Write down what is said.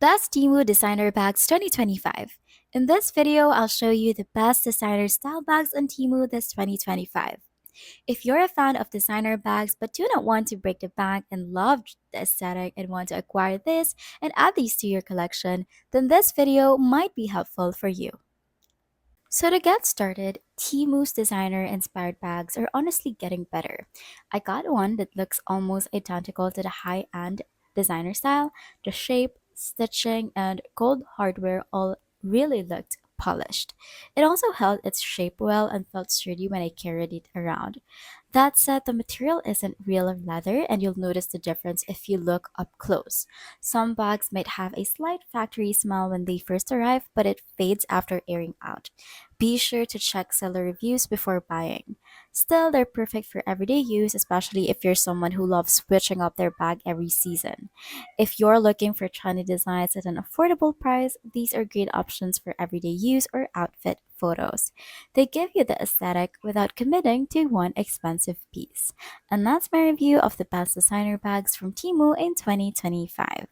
Best Temu Designer Bags 2025. In this video, I'll show you the best designer style bags on Temu this 2025. If you're a fan of designer bags but do not want to break the bank and love the aesthetic and want to acquire this and add these to your collection, then this video might be helpful for you. So to get started, Temu's designer-inspired bags are honestly getting better. I got one that looks almost identical to the high-end designer style. The shape, stitching, and gold hardware all really looked polished. It also held its shape well and felt sturdy when I carried it around. That said, the material isn't real leather, and you'll notice the difference if you look up close. Some bags might have a slight factory smell when they first arrive, but it fades after airing out. Be sure to check seller reviews before buying. Still, they're perfect for everyday use, especially if you're someone who loves switching up their bag every season. If you're looking for trendy designs at an affordable price, these are great options for everyday use or outfit photos. They give you the aesthetic without committing to one expensive piece. And that's my review of the best designer bags from Temu in 2025.